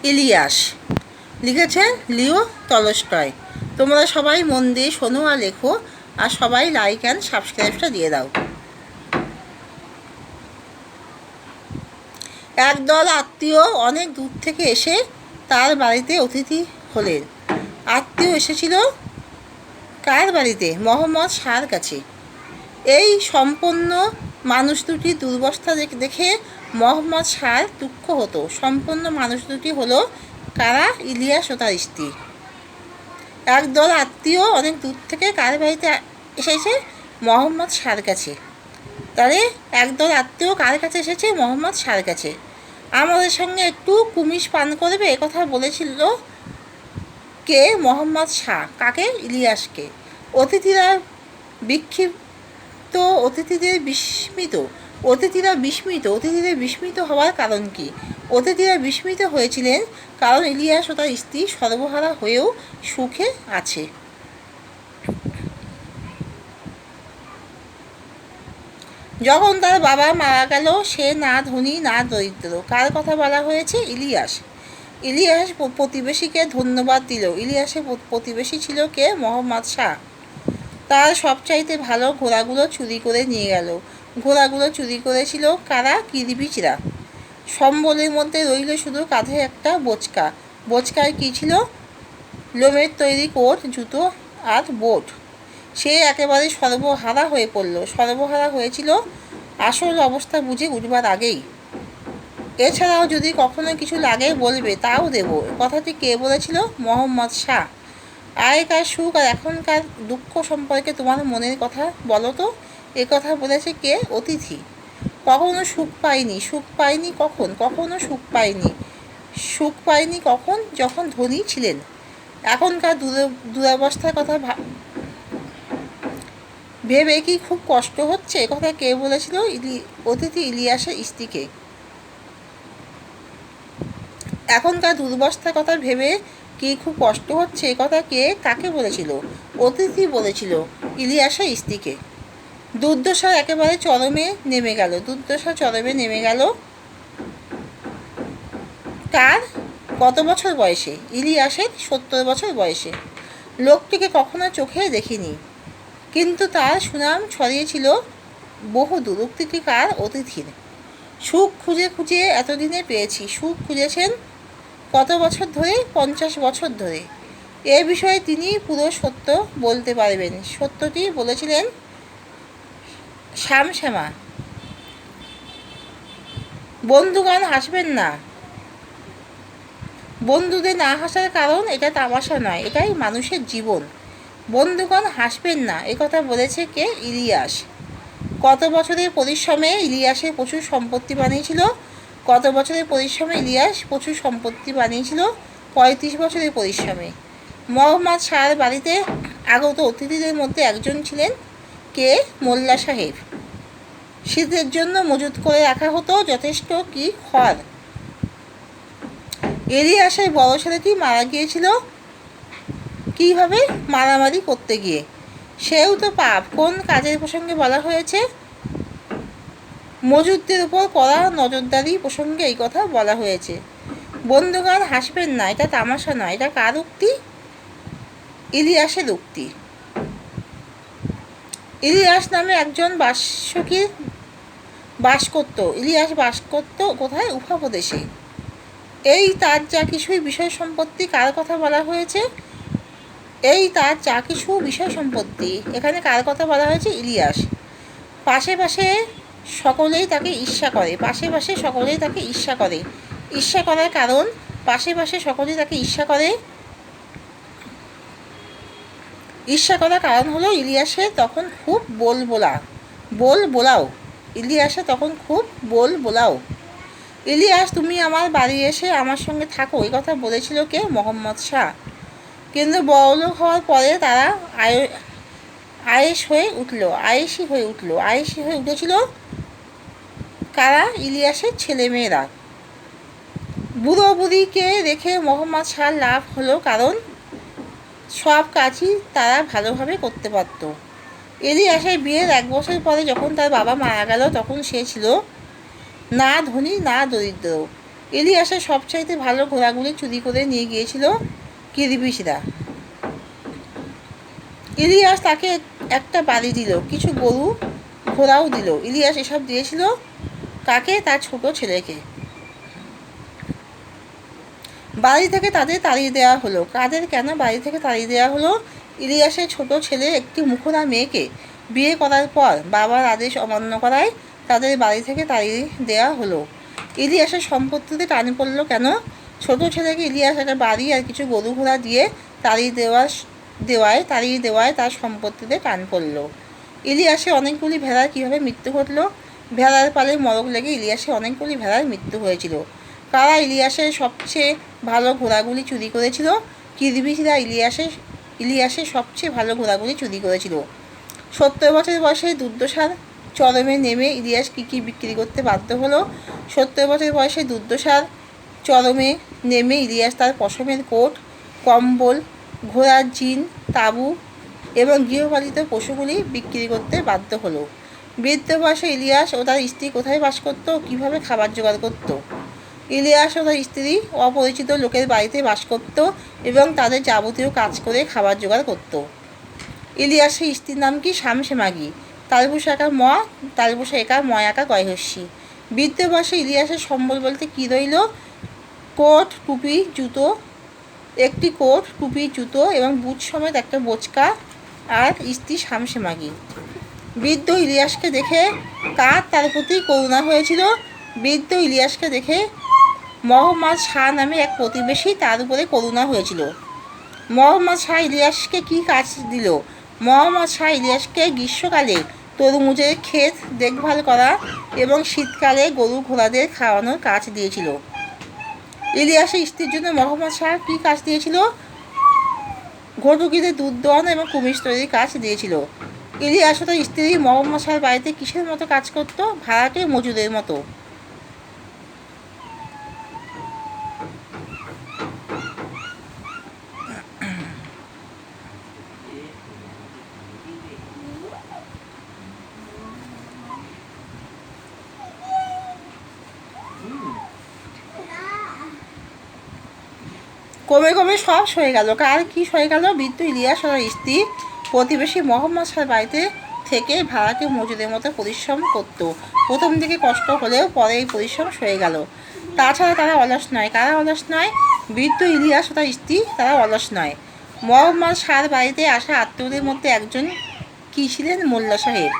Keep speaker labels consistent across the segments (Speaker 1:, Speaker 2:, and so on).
Speaker 1: ইলিয়াস লিখেছেন Leo Tolstoy. তোমরা সবাই মন দিয়ে শোনো আর লেখো, আর সবাই লাইক অ্যান্ড সাবস্ক্রাইবটা দিয়ে দাও। একদল আত্মীয় অনেক দূর থেকে এসে তার বাড়িতে অতিথি হলেন। আত্মীয় এসেছিল কার বাড়িতে? মোহাম্মদ শাহর কাছে। এই সম্পন্ন মানুষ দুটির দুর্বস্থা দেখে মোহাম্মদ শাহর দুঃখ হতো। সম্পন্ন মানুষ দুটি হলো কারা? ইলিয়াস ও তার স্ত্রী। একদল আত্মীয় অনেক দূর থেকে কার বাড়িতে এসেছে? মোহাম্মদ শাহর কাছে। তাহলে একদল আত্মীয় কার কাছে এসেছে? মোহাম্মদ শাহর কাছে। আমাদের সঙ্গে একটু কুমিশ পান করবে, একথা বলেছিল কে? মোহাম্মদ শাহ। কাকে? ইলিয়াসকে। অতিথিরা বিক্ষিপ্ত, অতিথিদের বিস্মিত হওয়ার কারণ কি? অতিথিরা বিস্মিত হয়েছিলেন কারণ ইলিয়াস ও তার স্ত্রী সর্বহারা হয়েও সুখে আছে। যখন তার বাবা মারা গেল সে না ধনী না দরিদ্র। কার কথা বলা হয়েছে? ইলিয়াস। ইলিয়াস প্রতিবেশীকে ধন্যবাদ দিল। ইলিয়াসের প্রতিবেশী ছিল কে? মোহাম্মদ শাহ। তার সবচাইতে ভালো ঘোড়াগুলো চুরি করে নিয়ে গেল। ঘোড়াগুলো চুরি করেছিল কারা? কিরবিচরা। সম্বলের মধ্যে রইল শুধু কাঁধে একটা বোচকা। বোচকায় কী ছিল? লোমের তৈরি কোট, জুতো আর বোট। সে একেবারে সর্বহারা হয়ে পড়ল। সর্বহারা হয়েছিল আসল অবস্থা বুঝে উঠবার আগেই। এছাড়াও যদি কখনো কিছু লাগে বলবে, তাও দেব। কথাটি কে বলেছিল? মোহাম্মদ শাহ। আগেকার সুখ আর এখনকার দুঃখ সম্পর্কে তোমার মনের কথা বলো তো। কথা বলেছে কে? অতিথি। কখনো সুখ পাইনি। সুখ পাইনি কখন? কখনো সুখ পাইনি। সুখ পাইনি কখন? যখন ধনী ছিলেন। এখনকার দুরবস্থার কথা ভেবে কি খুব কষ্ট হচ্ছে? কথা কে বলেছিল? অতিথি ইলিয়াসের স্ত্রীকে। এখনকার দুরবস্থার কথা ভেবে কি খুব কষ্ট হচ্ছে? কথা কে কাকে বলেছিল? অতিথি বলেছিল ইলিয়াসের স্ত্রীকে। দুর্দশা একেবারে চরমে নেমে গেল। দুর্দশা চরমে নেমে গেল কার? কত বছর বয়সে? ইলিয়াসের 70 বছর বয়সে। লোকটিকে কখনো চোখে দেখিনি, কিন্তু তার সুনাম ছড়িয়েছিল বহুদূর। উক্তিটি কার? অতিথির। সুখ খুঁজে খুঁজে এতদিনে পেয়েছি। সুখ খুঁজেছেন কত বছর ধরে? 50 বছর ধরে। এ বিষয়ে তিনি পুরো সত্য বলতে পারবেন। সত্যটি বলেছিলেন শ্যামা। বন্ধুগণ হাসবেন না। বন্ধুদের না হাসার কারণ এটা তামাশা নয়, এটাই মানুষের জীবন। বন্ধুগণ হাসবেন না, একথা বলেছে কে? ইলিয়াস। কত বছরের পরিশ্রমে ইলিয়াসের প্রচুর সম্পত্তি বানিয়েছিল? কত বছরের পরিশ্রমে ইলিয়াস প্রচুর সম্পত্তি বানিয়েছিল? 35 বছরের পরিশ্রমে। মোহাম্মদ শাহর বাড়িতে আগত অতিথিদের মধ্যে একজন ছিলেন কে? মোল্লা সাহেব। শীতের জন্য মজুত করে রাখা হতো যথেষ্ট কি? খড়। ইলিয়াসের বড় ছেলেটি মারা গিয়েছিল কীভাবে? মারামারি করতে গিয়ে। সেও তো পাপ। কোন কাজের প্রসঙ্গে বলা হয়েছে? মজুদদের উপর কড়া নজরদারি প্রসঙ্গে এই কথা বলা হয়েছে। বন্ধুগণ হাসবেন না, এটা তামাশা নয়। এটা কার উক্তি? ইলিয়াসের উক্তি। ইলিয়াস নামে একজন বাসকী বাস করত। ইলিয়াস বাস করত কোথায়? উফাপ্রদেশে। এই তার যা কিছুই বিষয় সম্পত্তি। কার কথা বলা হয়েছে? এই তার যা কিছু বিষয় সম্পত্তি। এখানে কার কথা বলা হয়েছে? ইলিয়াস। পাশে পাশে সকলেই তাকে ঈর্ষা করে। পাশে পাশে সকলেই তাকে ঈর্ষা করে। ঈর্ষা করার কারণ? পাশে পাশে সকলেই তাকে ঈর্ষা করে। ঈর্ষা করার কারণ হলো ইলিয়াসে তখন খুব বোলাও। ইলিয়াসে তখন খুব বোলাও। ইলিয়াস, তুমি আমার বাড়ি এসে আমার সঙ্গে থাকো, এই কথা বলেছিল কে? মোহাম্মদ শাহ। কিন্তু বড়লোক হওয়ার পরে তারা আয়েসি হয়ে উঠেছিল কারা? ইলিয়াসের ছেলেমেয়েরা। বুড়ো বুড়িকে রেখে মোহাম্মদ শাহ লাভ হলো কারণ সব কাজই তারা ভালোভাবে করতে পারত। ইলিয়াসের বিয়ের 1 বছর পরে যখন তার বাবা মারা গেল তখন সে ছিল না ধনী না দরিদ্র। ইলিয়াসের সবচাইতে ভালো ঘোড়াগুলি চুরি করে নিয়ে গিয়েছিল কিরমিশরা। ইলিয়াস তাকে একটা বাড়ি দিল, কিছু গরু ঘোড়াও দিল। ইলিয়াস এসব দিয়েছিল কাকে? তার ছোট ছেলেকে। বাড়ি থেকে তাদের তাড়িয়ে দেওয়া হলো। কাদের কেন বাড়ি থেকে তাড়িয়ে দেওয়া হলো? ইলিয়াসের ছোট ছেলে একটি মুখরা মেয়েকে বিয়ে করার পর বাবার আদেশ অমান্য করায় তাদের বাড়ি থেকে তাড়িয়ে দেওয়া হলো। ইলিয়াসের সম্পত্তিতে টান পড়লো কেন? ছোট ছেলেকে ইলিয়াস একটা বাড়ি আর কিছু গরু ঘোড়া দিয়ে তাড়িয়ে দেওয়ায় তার সম্পত্তিতে টান পড়লো। ইলিয়াসের অনেকগুলি ভেড়ার কীভাবে মৃত্যু ঘটলো? ভেড়ার পালে মরক লেগে ইলিয়াসের অনেকগুলি ভেড়ার মৃত্যু হয়েছিল। কারা ইলিয়াসের সবচেয়ে ভালো ঘোড়াগুলি চুরি করেছিল? কিরমিশরা ইলিয়াসের সবচেয়ে ভালো ঘোড়াগুলি চুরি করেছিল। 70 বছর বয়সে দুর্দশার চরমে নেমে ইলিয়াস কী বিক্রি করতে বাধ্য হলো? 70 বছর বয়সে দুর্দশার চরমে নেমে ইলিয়াস তার পশমের কোট, কম্বল, ঘোড়ার জিন, তাঁবু এবং গৃহপালিত পশুগুলি বিক্রি করতে বাধ্য হলো। বৃদ্ধ বয়সে ইলিয়াস ও তার স্ত্রী কোথায় বাস করত? কীভাবে খাবার জোগাড় করত? ইলিয়াস ও তার স্ত্রী অপরিচিত লোকের বাড়িতে বাস করত এবং তাদের যাবতীয় কাজ করে খাবার জোগাড় করত। ইলিয়াসের স্ত্রীর নাম কি? শামসেমাগি। তালবুস আঁকা ম, তালবুস একা ম আঁকা গয়হস্যি। বৃদ্ধ বয়সে ইলিয়াসের সম্বল বলতে কী রইল? কোট, টুপি, জুতো, একটি কোট, টুপি, জুতো এবং বুট সমেত একটা বোচকা আর স্ত্রী শামসেমাগি। বৃদ্ধ ইলিয়াসকে দেখে কার তার প্রতি করুণা হয়েছিল? বৃদ্ধ ইলিয়াসকে দেখে মোহাম্মদ শাহ নামে এক প্রতিবেশী, তার উপরে করুণা হয়েছিল। মোহাম্মদ শাহ ইলিয়াসকে কী কাজ দিল? মোহাম্মদ শাহ ইলিয়াসকে গ্রীষ্মকালে তরমুজের ক্ষেত দেখভাল করা এবং শীতকালে গরু ঘোড়াদের খাওয়ানোর কাজ দিয়েছিল। ইলিয়াসের স্ত্রীর জন্য মোহাম্মদ শাহ কী কাজ দিয়েছিল? ঘটুকিতে দুধ দোয়ানো এবং কুমিজ তৈরির কাজ দিয়েছিল। ইলিয়াস ও তার স্ত্রী মোহাম্মদ শাহর বাড়িতে কিসের মতো কাজ করত? ভাড়াটে মজুরের মতো। কমে কমে সব সয়ে গেল। কার কি সয়ে গেল? বৃদ্ধ ইলিয়াস ও তার স্ত্রী প্রতিবেশী মোহাম্মদ শাহর বাড়িতে থেকে ভাড়াটে মজুরের মতো পরিশ্রম করত। প্রথম দিকে কষ্ট হলেও পরে এই পরিশ্রম সয়ে গেল। তাছাড়া তারা অলস নয়। কারা অলস নয়? বৃদ্ধ ইলিয়াস ও তার স্ত্রী, তারা অলস নয়। মোহাম্মদ শাহর বাড়িতে আসা আত্মীয়দের মধ্যে একজন কী ছিলেন? মোল্লা সাহেব।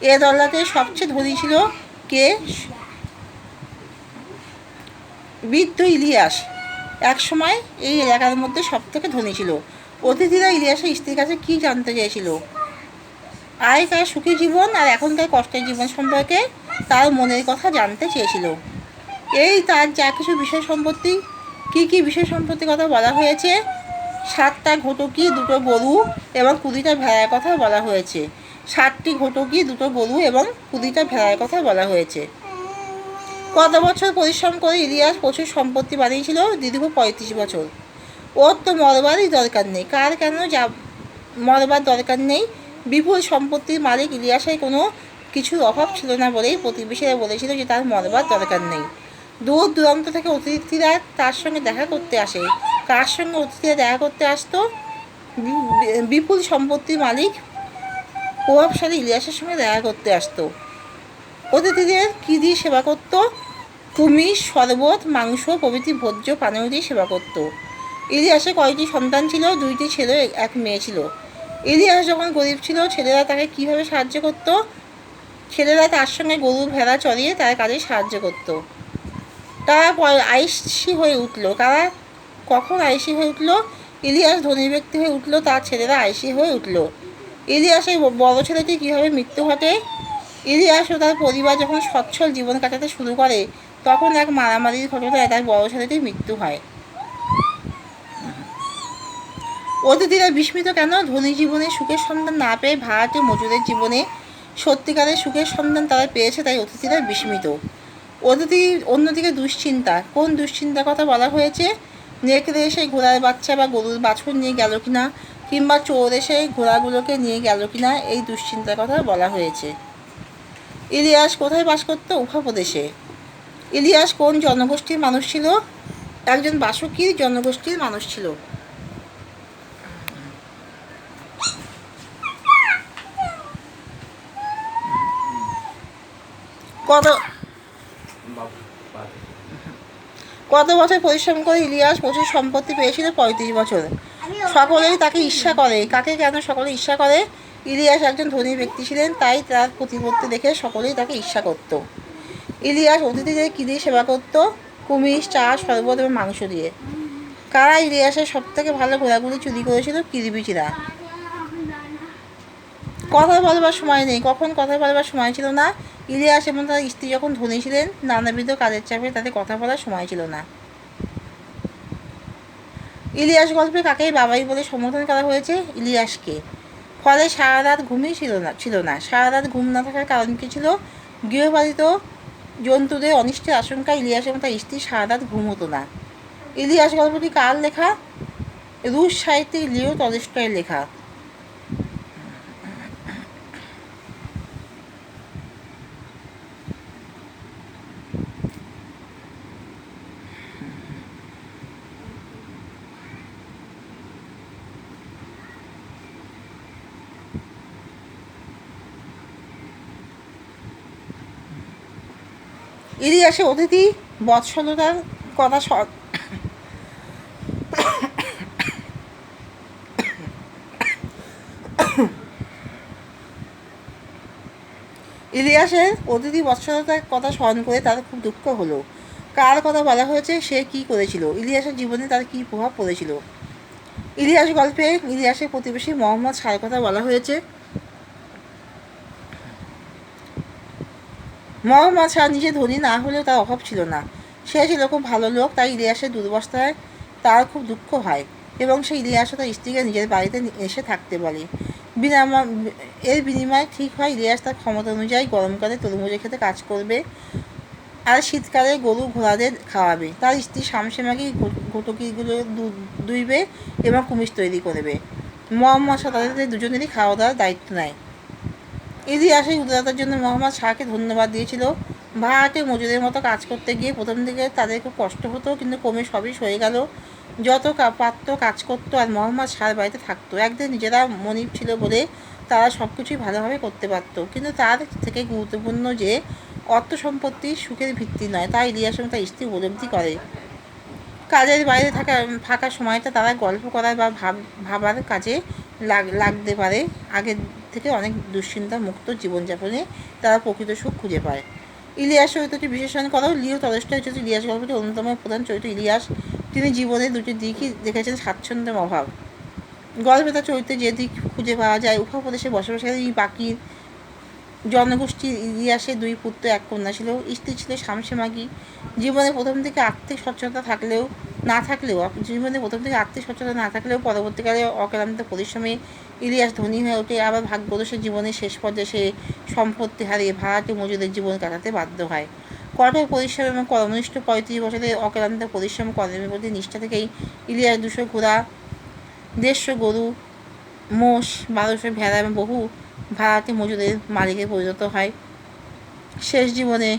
Speaker 1: এ দলটাতে সবচেয়ে ধনী ছিল কে? বৃদ্ধ ইলিয়াস একসময় এই এলাকার মধ্যে সবথেকে ধনী ছিল। অতিথিরা ইলিয়াসের স্ত্রীর কাছে কী জানতে চেয়েছিল? আগেকার সুখী জীবন আর এখনকার কষ্টের জীবন সম্পর্কে তার মনের কথা জানতে চেয়েছিল। এই তার যা কিছু বিষয় সম্পত্তি, কী বিষয় সম্পত্তির কথা বলা হয়েছে? 7টা ঘটকি, 2টো গরু এবং 20টা ভেড়ার কথা বলা হয়েছে। 7টি ঘটকি, 2টো গরু এবং 20টা ভেড়ার কথা বলা হয়েছে। কত বছর পরিশ্রম করে ইলিয়াস প্রচুর সম্পত্তি বানিয়েছিল? দীর্ঘ 35 বছর। ওর তো মরবারই দরকার নেই। কার কেন মরবার দরকার নেই? বিপুল সম্পত্তির মালিক ইলিয়াসের কোনো কিছুর অভাব ছিল না বলেই প্রতিবেশীরা বলেছিল যে তার মরবার দরকার নেই। দূর দূরান্ত থেকে অতিথিরা তার সঙ্গে দেখা করতে আসে। কার সঙ্গে অতিথিরা দেখা করতে আসতো? বিপুল সম্পত্তির মালিক প্রভাবশালী ইলিয়াসের সঙ্গে দেখা করতে আসতো। অতিথিদের কী দিয়ে সেবা করত? কুমির, শরবত, মাংস প্রভৃতি ভোজ্য পানীয় দিয়ে সেবা করত। ইলিয়াসের কয়টি সন্তান ছিল? 2টি ছেলে, 1 মেয়ে ছিল। ইলিয়াস যখন গরিব ছিল, ছেলেরা তাকে কীভাবে সাহায্য করত? ছেলেরা তার সঙ্গে গরু ভেড়া চড়িয়ে তার কাজে সাহায্য করত। তারা আইসি হয়ে উঠল। তারা কখন আইসি হয়ে উঠল? ইলিয়াস ধনী ব্যক্তি হয়ে উঠল, তার ছেলেরা আইসি হয়ে উঠল। ইলিয়াসের বড় ছেলেটির কীভাবে মৃত্যু ঘটে? ইলিয়াস ও তার পরিবার যখন সচ্ছল জীবন কাটাতে শুরু করে তখন এক মারামারির ঘটনায় তার বড় ছেলেটির মৃত্যু হয়। অতিথিরা বিস্মিত কেন? ধনী জীবনে সুখের সন্ধান না পেয়ে ভাড়াটে মজুরের জীবনে সত্যিকারের সুখের সন্ধান তারা পেয়েছে, তাই অতিথিরা বিস্মিত। অন্যদিকে দুশ্চিন্তা। কোন দুশ্চিন্তার কথা বলা হয়েছে? নেকড়ে এসে ঘোড়ার বাচ্চা বা গরুর বাছুর নিয়ে গেল কিনা, কিংবা চোর এসে ঘোড়াগুলোকে নিয়ে গেল কিনা, এই দুশ্চিন্তার কথা বলা হয়েছে। ইলিয়াস কোথায় বাস করত? উভা প্রদেশে। ইলিয়াস কোন জনগোষ্ঠীর মানুষ ছিল? একজন বাসুকির জনগোষ্ঠীর মানুষ ছিল। কত কত বছর পরিশ্রম করে ইলিয়াস প্রচুর সম্পত্তি পেয়েছিল? 35 বছর। সকলেই তাকে ঈর্ষা করে। কাকে কেন সকলে ঈর্ষা করে? ইলিয়াস একজন ধনী ব্যক্তি ছিলেন, তাই তার প্রতিপত্তি দেখে সকলেই তাকে ঈর্ষা করত। ইলিয়াস অতিথিদের কী দিয়ে সেবা করত? কুমির, চা, শরবত এবং মাংস দিয়ে। কারা ইলিয়াসের সব থেকে ভালো ঘোড়াগুলি চুরি করেছিল? কিরবিচিরা। কথা বলবার সময় নেই। কখন কথা বলবার সময় ছিল না? ইলিয়াস এবং তার স্ত্রী যখন ধনী ছিলেন, নানাবিধ কাজের চাপে তাদের কথা বলার সময় ছিল না। ইলিয়াস গল্পে কাকেই বাবাই বলে সম্বোধন করা হয়েছে? ইলিয়াসকে। ফলে সারা রাত ঘুমই ছিল না। সারা রাত ঘুম না থাকার কারণ কী ছিল? গৃহপালিত জন্তুদের অনিষ্টের আশঙ্কা ইলিয়াস এবং তার স্ত্রী সারা রাত ঘুম হতো না। ইলিয়াস গল্পটি কার লেখা? রুশ সাহিত্যিক লিও টলস্টয়ের লেখা। ইলিয়াসের অতিথি বৎসলতার কথা ইলিয়াসের অতিথি বৎসলতার কথা স্মরণ করে তার খুব দুঃখ হলো। কার কথা বলা হয়েছে? সে কি করেছিল? ইলিয়াসের জীবনে তার কী প্রভাব পড়েছিল? ইলিয়াস গল্পে ইলিয়াসের প্রতিবেশী মোহাম্মদ শাহর কথা বলা হয়েছে। মোহাম্মদ শাহ নিজে ধনী না হলেও তার অভাব ছিল না। সে ছিল খুব ভালো লোক, তাই ইলিয়াসের দুরবস্থায় তার খুব দুঃখ হয় এবং সে ইলিয়াস ও তার স্ত্রীকে নিজের বাড়িতে এসে থাকতে বলে। এর বিনিময়ে ঠিক হয় ইলিয়াস তার ক্ষমতা অনুযায়ী গরমকালে তরমুজে খেতে কাজ করবে আর শীতকালে গরু ঘোড়াদের খাওয়াবে। তার স্ত্রী শামসেমাকে ঘটকিগুলো দুইবে এবং কুমিজ তৈরি করবে। মোহাম্মদ শাহ তাদের দুজনেরই খাওয়া দাওয়ার দায়িত্ব নেয়। ইলিয়াসের উদারতার জন্য মোহাম্মদ শাহকে ধন্যবাদ দিয়েছিল। ভাড়াটে মজুরের মতো কাজ করতে গিয়ে প্রথম দিকে তাদের খুব কষ্ট হতো, কিন্তু ক্রমে সবই সয়ে গেল। যত পারত কাজ করতো আর মোহাম্মদ শাহর বাড়িতে থাকতো। একদিন নিজেরা মনিব ছিল বলে তারা সব কিছুই ভালোভাবে করতে পারত, কিন্তু তার থেকে গুরুত্বপূর্ণ যে অর্থ সম্পত্তি সুখের ভিত্তি নয়, তা ইলিয়াস এবং তার স্ত্রী উপলব্ধি করে। কাজের বাইরে ফাঁকা সময়টা তারা গল্প করার বা ভাবার কাজে লাগতে পারে। আগের থেকে অনেক দুশ্চিন্তা মুক্ত জীবনযাপনে তারা প্রকৃত সুখ খুঁজে পায়। ইলিয়াস চরিত্রটি বিশেষণ করো। লিও টলস্টয় হচ্ছে ইলিয়াস গল্পটির অন্যতম প্রধান চরিত্র ইলিয়াস। তিনি জীবনের দুটি দিকই দেখেছেন, স্বাচ্ছন্দ্যের অভাব। গল্পে তার চরিত্রে যে দিক খুঁজে পাওয়া যায়, উভয় প্রদেশে বসবাসকারী বাকি জনগোষ্ঠী। ইলিয়াসের 2 পুত্র 1 কন্যা ছিল। স্ত্রী ছিল শামসেমাগি। জীবনে প্রথম থেকে আর্থিক সচ্ছলতা না থাকলেও পরবর্তীকালে অক্লান্ত পরিশ্রমে ইলিয়াস ধনী হয়ে ওঠে। আবার ভাগ্যদোষে জীবনের শেষ পর্যায়ে সে সম্পত্তি হারিয়ে ভাড়াটে মজুদের জীবন কাটাতে বাধ্য হয়। কঠোর পরিশ্রম এবং কর্মনিষ্ঠ 35 বছরের অক্লান্ত পরিশ্রম কর্মের প্রতি নিষ্ঠা থেকেই ইলিয়াস 200 ঘোড়া, 150 গরু, মোষ, 1200 ভেড়া এবং বহু ভাড়াটে মজুদের মালিকে পরিণত হয়। শেষ জীবনে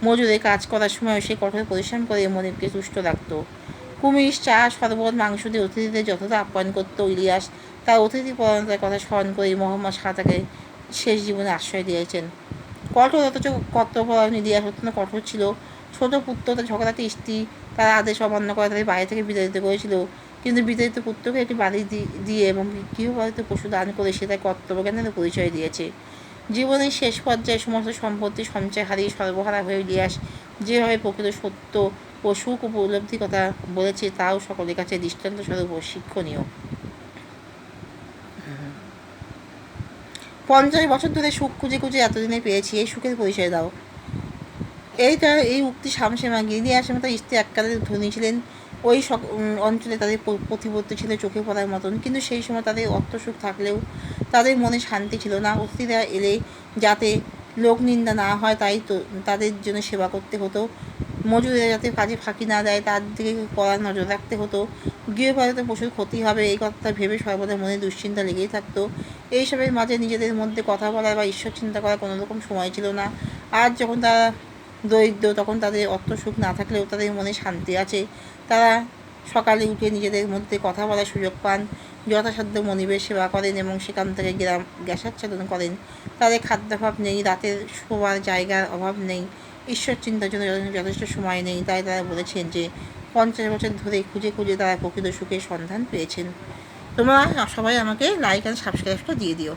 Speaker 1: মজুরে কাজ করার সময় সে কঠোর পরিশ্রম করে মনিবকে তুষ্ট রাখত। কুমির, চা, শরবত, মাংস দিয়ে অতিথিদের যতটা আপ্যায়ন করত ইলিয়াস। তার অতিথি পরায়ণতার কথা স্মরণ করে মোহাম্মদ শাহ তাকে শেষ জীবনে আশ্রয় দিয়েছেন। কঠোর অথচ কর্তব্যপরায়ণ ইলিয়াস অত্যন্ত কঠোর ছিল। ছোট পুত্র তার ঝগড়াতে স্ত্রী তার আদেশ অমান্য করে তাদের বাড়ি থেকে বিতাড়িত করেছিল, কিন্তু বিতাড়িত পুত্রকে একটি বাড়ি দিয়ে এবং গৃহপালিত পশু দান করে সে তার কর্তব্যজ্ঞানের পরিচয় দিয়েছে। জীবনের শেষ পর্যায়ে সমস্ত সম্পত্তি সঞ্চয় হারিয়ে সর্বহারা হয়ে ইলিয়াস যেভাবে প্রকৃত সত্য ও সুখ উপলব্ধির কথা বলেছে, তাও সকলের কাছে দৃষ্টান্তস্বরূপ ও শিক্ষণীয়। 50 বছর ধরে সুখ খুঁজে খুঁজে এতদিনে পেয়েছি, এই সুখের পরিচয় দাও। এই উক্তি শামসেমাগি। ইলিয়াস এবং তার স্ত্রী এককালে ধনী ছিলেন। ওই অঞ্চলে তাদের প্রতিপত্তি ছিল চোখে পড়ার মতন, কিন্তু সেই সময় তাদের অর্থসুখ থাকলেও তাদের মনে শান্তি ছিল না। অতিথিরা এলে যাতে লোক নিন্দা না হয় তাই তো তাদের জন্য সেবা করতে হতো। মজুরিরা যাতে কাজে ফাঁকি না দেয় তার দিকে কড়া নজর রাখতে হতো। গৃহপালিত পশুর ক্ষতি হবে এই কথা ভেবে সর্বদা মনে দুশ্চিন্তা লেগেই থাকতো। এইসবের মাঝে নিজেদের মধ্যে কথা বলার বা ঈশ্বর চিন্তা করার কোনো রকম সময় ছিল না। আজ যখন তারা দরিদ্র, তখন তাদের অর্থ সুখ না থাকলেও তাদের মনে শান্তি আছে। তারা সকালে উঠে নিজেদের মধ্যে কথা বলার সুযোগ পান, যথাসাধ্য মনিবের সেবা করেন এবং সেখান থেকে গ্যাসাচ্ছাদন করেন। তাদের খাদ্যাভাব নেই, রাতের শোবার জায়গার অভাব নেই, ঈশ্বর চিন্তার জন্য যথেষ্ট সময় নেই। তাই তারা বলেছেন যে 50 বছর ধরে খুঁজে খুঁজে তারা প্রকৃত সুখের সন্ধান পেয়েছেন। তোমরা সবাই আমাকে লাইক অ্যান্ড সাবস্ক্রাইবটা দিয়ে দিও।